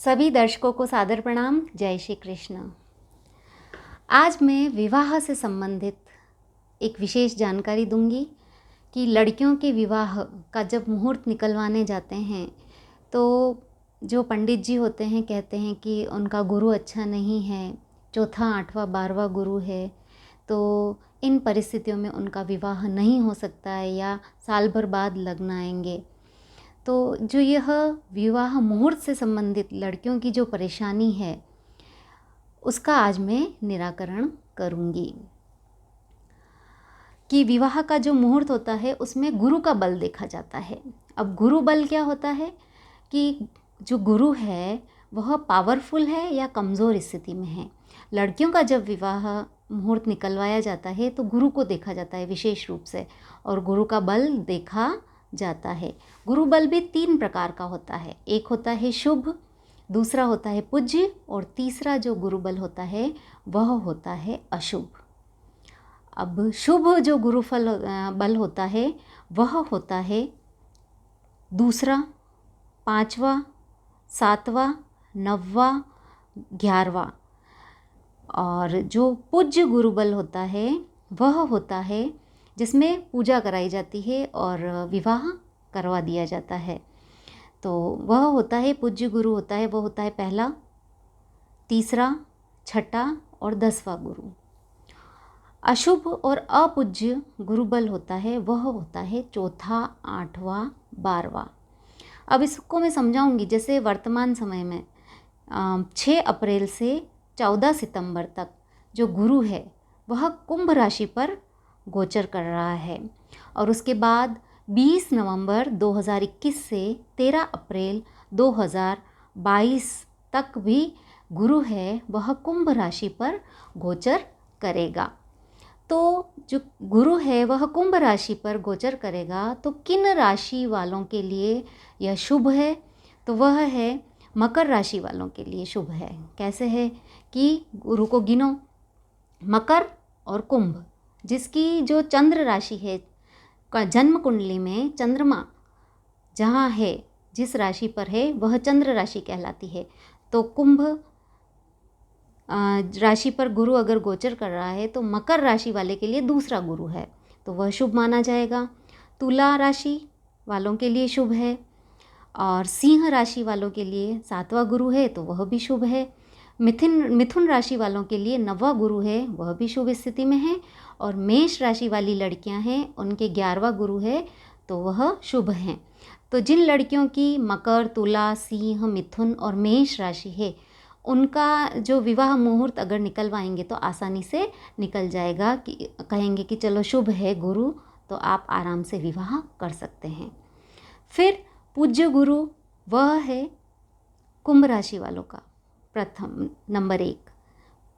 सभी दर्शकों को सादर प्रणाम। जय श्री कृष्ण। आज मैं विवाह से संबंधित एक विशेष जानकारी दूंगी कि लड़कियों के विवाह का जब मुहूर्त निकलवाने जाते हैं तो जो पंडित जी होते हैं कहते हैं कि उनका गुरु अच्छा नहीं है, चौथा आठवां 12वां गुरु है, तो इन परिस्थितियों में उनका विवाह नहीं हो सकता है या साल भर बाद लग्न आएंगे। तो जो यह विवाह मुहूर्त से संबंधित लड़कियों की जो परेशानी है उसका आज मैं निराकरण करूंगी कि विवाह का जो मुहूर्त होता है उसमें गुरु का बल देखा जाता है। अब गुरु बल क्या होता है कि जो गुरु है वह पावरफुल है या कमज़ोर स्थिति में है। लड़कियों का जब विवाह मुहूर्त निकलवाया जाता है तो गुरु को देखा जाता है विशेष रूप से, और गुरु का बल देखा जाता है। गुरु बल भी 3 प्रकार का होता है। एक होता है शुभ, दूसरा होता है पूज्य, और तीसरा जो गुरु बल होता है वह होता है अशुभ। अब शुभ जो गुरु बल होता है वह होता है 2, 5वां, 7वां, 9वां, 11वां। और जो पूज्य गुरु बल होता है वह होता है जिसमें पूजा कराई जाती है और विवाह करवा दिया जाता है। तो वह होता है पूज्य गुरु होता है, वह होता है पहला, तीसरा, छठा और 10वां गुरु। अशुभ और अपूज्य गुरु बल होता है वह होता है चौथा, 8वां, 12वां। अब इसको मैं समझाऊंगी। जैसे वर्तमान समय में 6 अप्रैल से 14 सितंबर तक जो गुरु है वह कुंभ राशि पर गोचर कर रहा है, और उसके बाद 20 नवंबर 2021 से 13 अप्रैल 2022 तक भी गुरु है वह कुंभ राशि पर गोचर करेगा। तो जो गुरु है वह कुंभ राशि पर गोचर करेगा, तो किन राशि वालों के लिए यह शुभ है? तो वह है मकर राशि वालों के लिए शुभ है। कैसे है कि गुरु को गिनो, मकर और कुंभ, जिसकी जो चंद्र राशि है, जन्म कुंडली में चंद्रमा जहाँ है, जिस राशि पर है वह चंद्र राशि कहलाती है। तो कुंभ राशि पर गुरु अगर गोचर कर रहा है तो मकर राशि वाले के लिए दूसरा गुरु है, तो वह शुभ माना जाएगा। तुला राशि वालों के लिए शुभ है, और सिंह राशि वालों के लिए 7वां गुरु है तो वह भी शुभ है। मिथुन राशि वालों के लिए 9वां गुरु है, वह भी शुभ स्थिति में है। और मेष राशि वाली लड़कियां हैं उनके 11वां गुरु है तो वह शुभ हैं। तो जिन लड़कियों की मकर, तुला, सिंह, मिथुन और मेष राशि है उनका जो विवाह मुहूर्त अगर निकलवाएंगे तो आसानी से निकल जाएगा, कि कहेंगे कि चलो शुभ है गुरु, तो आप आराम से विवाह कर सकते हैं। फिर पूज्य गुरु वह है कुंभ राशि वालों का प्रथम नंबर 1।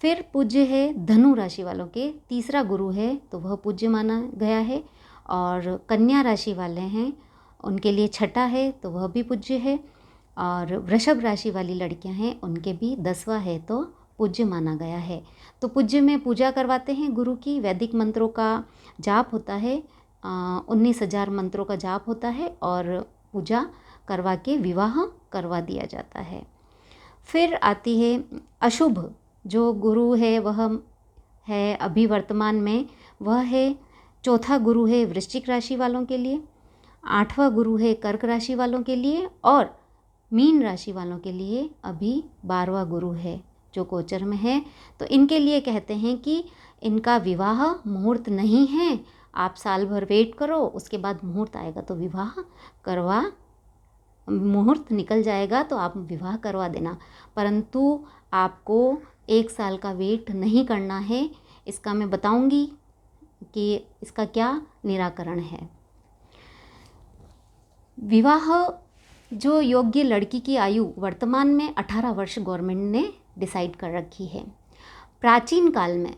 फिर पूज्य है धनु राशि वालों के, तीसरा गुरु है तो वह पूज्य माना गया है। और कन्या राशि वाले हैं उनके लिए छठा है तो वह भी पूज्य है। और वृषभ राशि वाली लड़कियां हैं उनके भी 10वां है तो पूज्य माना गया है। तो पूज्य में पूजा करवाते हैं गुरु की, वैदिक मंत्रों का जाप होता है, 19,000 मंत्रों का जाप होता है, और पूजा करवा के विवाह करवा दिया जाता है। फिर आती है अशुभ जो गुरु है, वह है अभी वर्तमान में वह है चौथा गुरु है वृश्चिक राशि वालों के लिए, 8वां गुरु है कर्क राशि वालों के लिए, और मीन राशि वालों के लिए अभी 12वां गुरु है जो गोचर में है। तो इनके लिए कहते हैं कि इनका विवाह मुहूर्त नहीं है, आप साल भर वेट करो, उसके बाद मुहूर्त आएगा तो विवाह करवा, मुहूर्त निकल जाएगा तो आप विवाह करवा देना। परंतु आपको 1 साल का वेट नहीं करना है। इसका मैं बताऊंगी कि इसका क्या निराकरण है। विवाह जो योग्य लड़की की आयु वर्तमान में 18 वर्ष गवर्नमेंट ने डिसाइड कर रखी है। प्राचीन काल में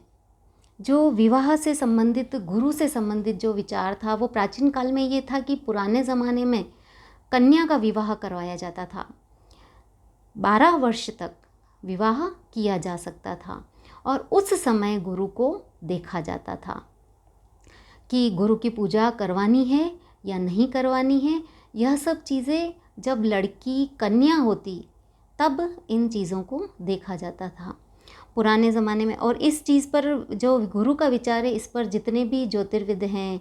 जो विवाह से संबंधित, गुरु से संबंधित जो विचार था वो प्राचीन काल में ये था कि पुराने ज़माने में कन्या का विवाह करवाया जाता था, 12 वर्ष तक विवाह किया जा सकता था, और उस समय गुरु को देखा जाता था कि गुरु की पूजा करवानी है या नहीं करवानी है। यह सब चीज़ें जब लड़की कन्या होती तब इन चीज़ों को देखा जाता था पुराने ज़माने में। और इस चीज़ पर जो गुरु का विचार है, इस पर जितने भी ज्योतिर्विद हैं,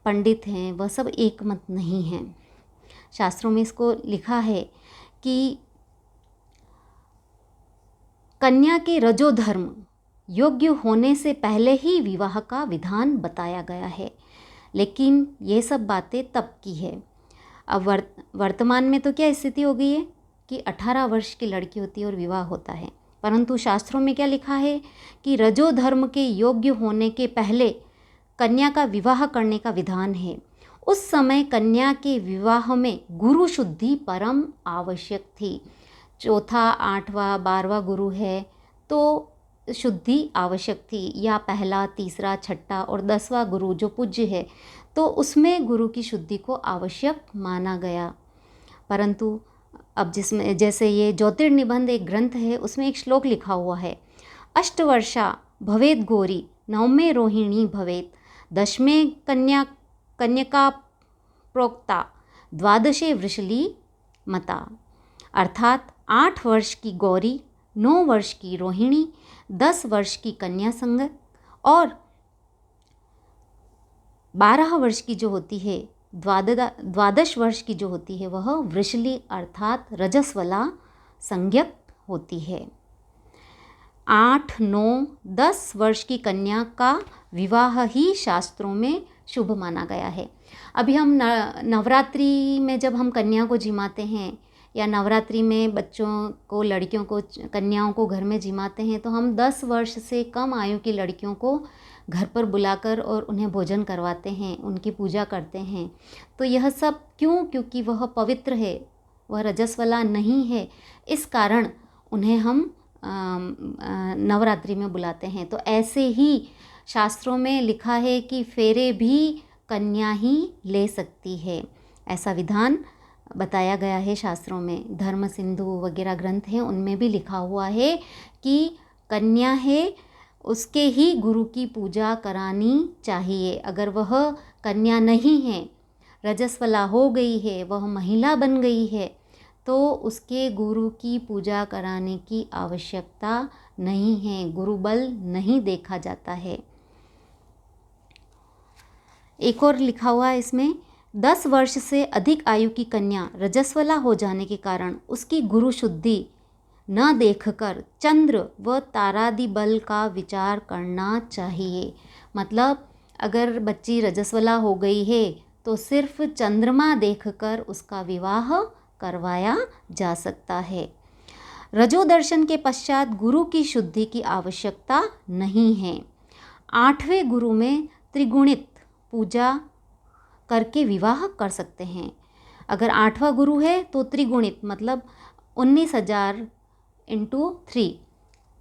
पंडित हैं, वह सब एकमत नहीं हैं। शास्त्रों में इसको लिखा है कि कन्या के रजोधर्म योग्य होने से पहले ही विवाह का विधान बताया गया है। लेकिन ये सब बातें तब की है। अब वर्तमान में तो क्या स्थिति हो गई है कि 18 वर्ष की लड़की होती है और विवाह होता है, परंतु शास्त्रों में क्या लिखा है कि रजोधर्म के योग्य होने के पहले कन्या का विवाह करने का विधान है। उस समय कन्या के विवाह में गुरु शुद्धि परम आवश्यक थी। चौथा, 8वां, 12वां गुरु है तो शुद्धि आवश्यक थी, या पहला, तीसरा, छठा और 10वां गुरु जो पूज्य है तो उसमें गुरु की शुद्धि को आवश्यक माना गया। परंतु अब जिसमें जैसे ये ज्योतिर्निबंध एक ग्रंथ है, उसमें एक श्लोक लिखा हुआ है, अष्टवर्षा भवेद गौरी, नवमे रोहिणी भवेत, दशमे कन्यका प्रोक्ता, द्वादशे वृषली मता। अर्थात 8 वर्ष की गौरी, 9 वर्ष की रोहिणी, 10 वर्ष की कन्या संगत और 12 वर्ष की जो होती है, 12 वर्ष की जो होती है वह वृषली अर्थात रजस्वला संज्ञक होती है। 8, 9, 10 वर्ष की कन्या का विवाह ही शास्त्रों में शुभ माना गया है। अभी हम नवरात्रि में जब हम कन्या को जिमाते हैं या नवरात्रि में बच्चों को, लड़कियों को, कन्याओं को घर में जिमाते हैं तो हम 10 वर्ष से कम आयु की लड़कियों को घर पर बुलाकर और उन्हें भोजन करवाते हैं, उनकी पूजा करते हैं। तो यह सब क्यों? क्योंकि वह पवित्र है, वह रजस्वला नहीं है, इस कारण उन्हें हम नवरात्रि में बुलाते हैं। तो ऐसे ही शास्त्रों में लिखा है कि फेरे भी कन्या ही ले सकती है, ऐसा विधान बताया गया है शास्त्रों में। धर्म सिंधु वगैरह ग्रंथ हैं, उनमें भी लिखा हुआ है कि कन्या है उसके ही गुरु की पूजा करानी चाहिए। अगर वह कन्या नहीं है, रजस्वला हो गई है, वह महिला बन गई है, तो उसके गुरु की पूजा कराने की आवश्यकता नहीं है, गुरुबल नहीं देखा जाता है। एक और लिखा हुआ है इसमें, 10 वर्ष से अधिक आयु की कन्या रजस्वला हो जाने के कारण उसकी गुरु शुद्धि न देखकर चंद्र व तारादि बल का विचार करना चाहिए। मतलब अगर बच्ची रजस्वला हो गई है तो सिर्फ चंद्रमा देखकर उसका विवाह करवाया जा सकता है। रजोदर्शन के पश्चात गुरु की शुद्धि की आवश्यकता नहीं है। 8वें गुरु में त्रिगुणित पूजा करके विवाह कर सकते हैं। अगर 8वां गुरु है तो त्रिगुणित मतलब 19,000 × 3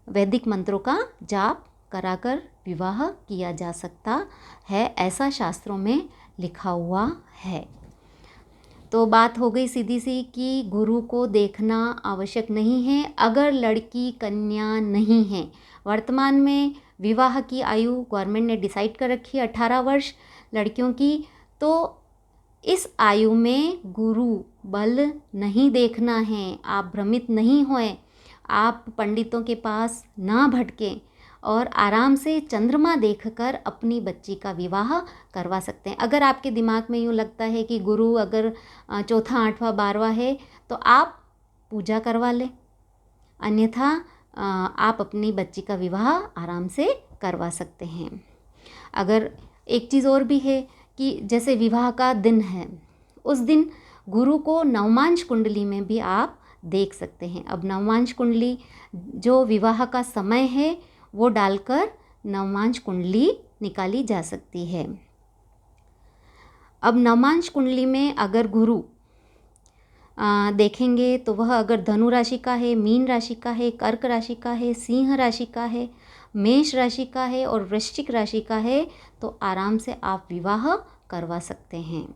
वैदिक मंत्रों का जाप कराकर विवाह किया जा सकता है, ऐसा शास्त्रों में लिखा हुआ है। तो बात हो गई सीधी सी कि गुरु को देखना आवश्यक नहीं है अगर लड़की कन्या नहीं है। वर्तमान में विवाह की आयु गवर्नमेंट ने डिसाइड कर रखी है 18 वर्ष लड़कियों की, तो इस आयु में गुरु बल नहीं देखना है। आप भ्रमित नहीं होएं, आप पंडितों के पास ना भटकें और आराम से चंद्रमा देखकर अपनी बच्ची का विवाह करवा सकते हैं। अगर आपके दिमाग में यूँ लगता है कि गुरु अगर 4, 8वां, 12वां है तो आप पूजा करवा लें, अन्यथा आप अपनी बच्ची का विवाह आराम से करवा सकते हैं। अगर एक चीज़ और भी है कि जैसे विवाह का दिन है, उस दिन गुरु को नवमांश कुंडली में भी आप देख सकते हैं। अब नवमांश कुंडली जो विवाह का समय है वो डालकर नवमांश कुंडली निकाली जा सकती है। अब नवमांश कुंडली में अगर गुरु देखेंगे तो वह अगर धनु राशि का है, मीन राशि का है, कर्क राशि का है, सिंह राशि का है, मेष राशि का है और वृश्चिक राशि का है तो आराम से आप विवाह करवा सकते हैं।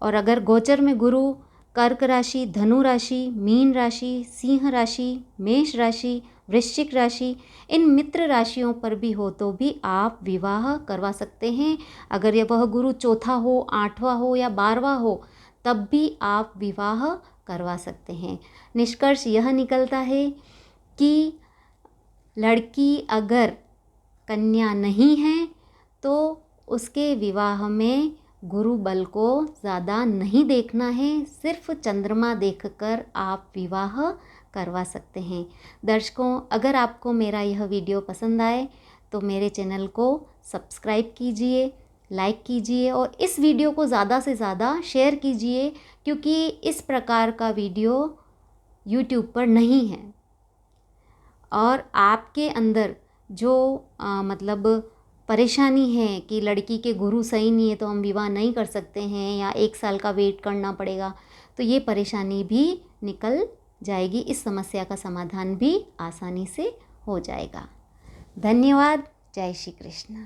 और अगर गोचर में गुरु कर्क राशि, धनु राशि, मीन राशि, सिंह राशि, मेष राशि, वृश्चिक राशि, इन मित्र राशियों पर भी हो तो भी आप विवाह करवा सकते हैं। अगर यह वह गुरु 4था हो, 8वां हो या 12वां हो तब भी आप विवाह करवा सकते हैं। निष्कर्ष यह निकलता है कि लड़की अगर कन्या नहीं है तो उसके विवाह में गुरु बल को ज़्यादा नहीं देखना है, सिर्फ चंद्रमा देखकर आप विवाह करवा सकते हैं। दर्शकों, अगर आपको मेरा यह वीडियो पसंद आए तो मेरे चैनल को सब्सक्राइब कीजिए, लाइक कीजिए और इस वीडियो को ज़्यादा से ज़्यादा शेयर कीजिए, क्योंकि इस प्रकार का वीडियो YouTube पर नहीं है। और आपके अंदर जो मतलब परेशानी है कि लड़की के गुरु सही नहीं है तो हम विवाह नहीं कर सकते हैं या 1 साल का वेट करना पड़ेगा, तो ये परेशानी भी निकल जाएगी। इस समस्या का समाधान भी आसानी से हो जाएगा। धन्यवाद। जय श्री कृष्ण।